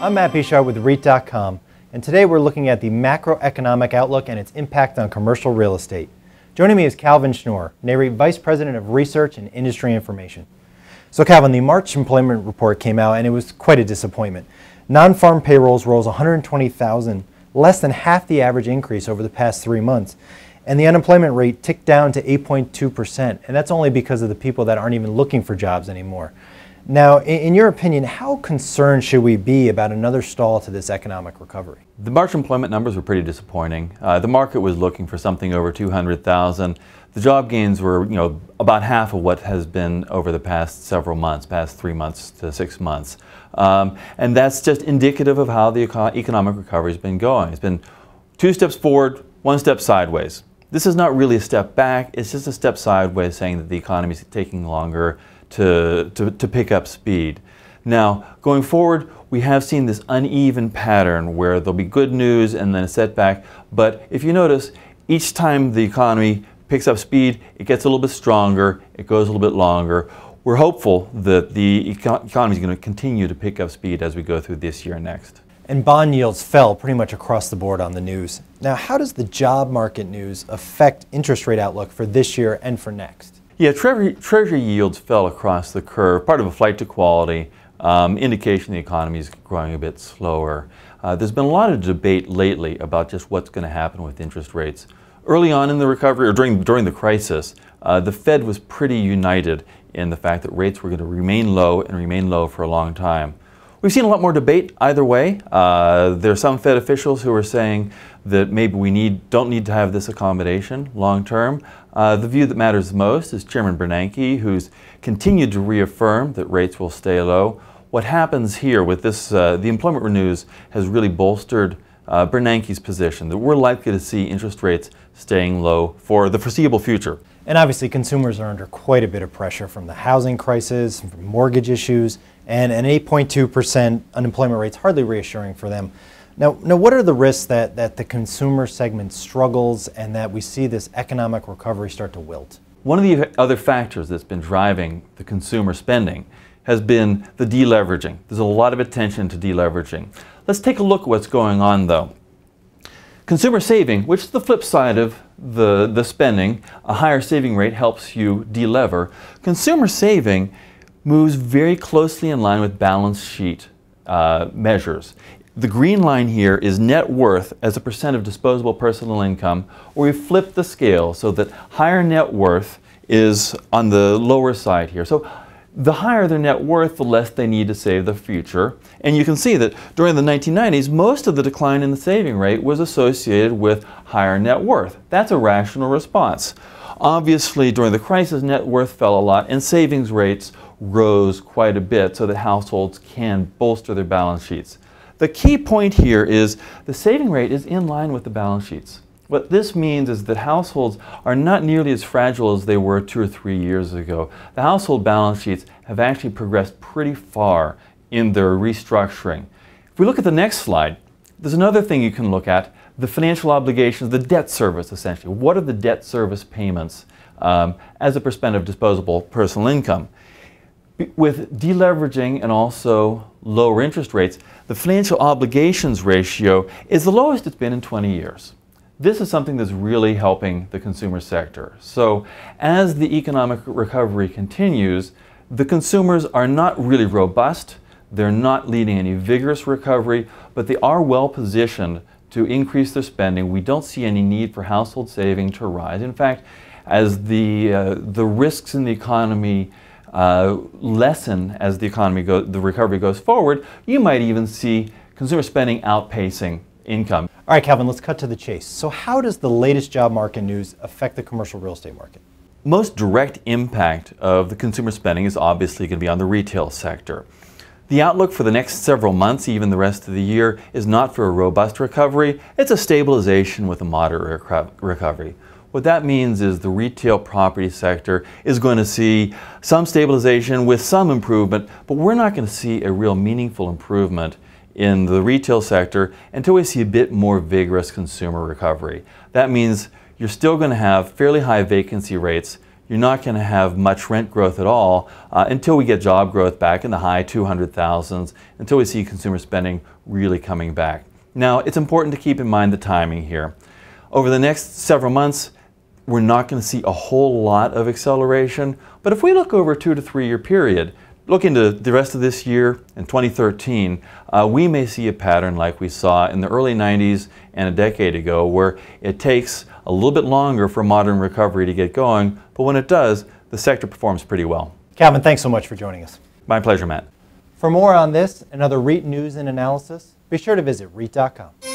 I'm Matt Bishar with REIT.com, and today we're looking at the macroeconomic outlook and its impact on commercial real estate. Joining me is Calvin Schnure, NAREIT Vice President of Research and Industry Information. So Calvin, the March employment report came out and it was quite a disappointment. Non-farm payrolls rose 120,000, less than half the average increase over the past 3 months. And the unemployment rate ticked down to 8.2%, and that's only because of the people that aren't even looking for jobs anymore. Now, in your opinion, how concerned should we be about another stall to this economic recovery? The March employment numbers were pretty disappointing. The market was looking for something over 200,000. The job gains were, about half of what has been over the past several months, past 3 months to 6 months. And that's just indicative of how the economic recovery has been going. It's been 2 steps forward, 1 step sideways. This is not really a step back, it's just a step sideways, saying that the economy is taking longer to pick up speed. Now, going forward, we have seen this uneven pattern where there'll be good news and then a setback, but if you notice, each time the economy picks up speed, it gets a little bit stronger, it goes a little bit longer. We're hopeful that the economy is going to continue to pick up speed as we go through this year and next. And bond yields fell pretty much across the board on the news. Now, how does the job market news affect interest rate outlook for this year and for next? Yeah, Treasury yields fell across the curve, part of a flight to quality, indication the economy is growing a bit slower. There's been a lot of debate lately about just what's going to happen with interest rates. Early on in the recovery, or during the crisis, the Fed was pretty united in the fact that rates were going to remain low and remain low for a long time. We've seen a lot more debate either way. There are some Fed officials who are saying that maybe we don't need to have this accommodation long term. The view that matters most is Chairman Bernanke, who's continued to reaffirm that rates will stay low. What happens here with this, the employment news has really bolstered Bernanke's position that we're likely to see interest rates staying low for the foreseeable future. And obviously consumers are under quite a bit of pressure from the housing crisis, from mortgage issues, and an 8.2% unemployment rate is hardly reassuring for them. Now, what are the risks that the consumer segment struggles and that we see this economic recovery start to wilt? One of the other factors that's been driving the consumer spending has been the deleveraging. There's a lot of attention to deleveraging. Let's take a look at what's going on though. Consumer saving, which is the flip side of the spending, a higher saving rate helps you delever. Consumer saving moves very closely in line with balance sheet measures. The green line here is net worth as a percent of disposable personal income, or we flip the scale so that higher net worth is on the lower side here. So the higher their net worth, the less they need to save the future. And you can see that during the 1990s, most of the decline in the saving rate was associated with higher net worth. That's a rational response. Obviously, during the crisis, net worth fell a lot and savings rates rose quite a bit so that households can bolster their balance sheets. The key point here is the saving rate is in line with the balance sheets. What this means is that households are not nearly as fragile as they were 2 or 3 years ago. The household balance sheets have actually progressed pretty far in their restructuring. If we look at the next slide, there's another thing you can look at, the financial obligations, the debt service essentially. What are the debt service payments as a percent of disposable personal income? With deleveraging and also lower interest rates, the financial obligations ratio is the lowest it's been in 20 years. This is something that's really helping the consumer sector. So as the economic recovery continues, the consumers are not really robust, they're not leading any vigorous recovery, but they are well positioned to increase their spending. We don't see any need for household saving to rise. In fact, as the risks in the economy lessen as the recovery goes forward, you might even see consumer spending outpacing income. All right, Calvin, let's cut to the chase. So how does the latest job market news affect the commercial real estate market? Most direct impact of the consumer spending is obviously going to be on the retail sector. The outlook for the next several months, even the rest of the year, is not for a robust recovery. It's a stabilization with a moderate recovery. What that means is the retail property sector is going to see some stabilization with some improvement, but we're not going to see a real meaningful improvement in the retail sector until we see a bit more vigorous consumer recovery. That means you're still going to have fairly high vacancy rates. you're not going to have much rent growth at all until we get job growth back in the high 200,000s, until we see consumer spending really coming back. Now, it's important to keep in mind the timing here. Over the next several months, we're not going to see a whole lot of acceleration, but if we look over a 2 to 3 year period, look into the rest of this year and 2013, we may see a pattern like we saw in the early 90s and a decade ago, where it takes a little bit longer for modern recovery to get going, but when it does, the sector performs pretty well. Calvin, thanks so much for joining us. My pleasure, Matt. For more on this and other REIT news and analysis, be sure to visit REIT.com.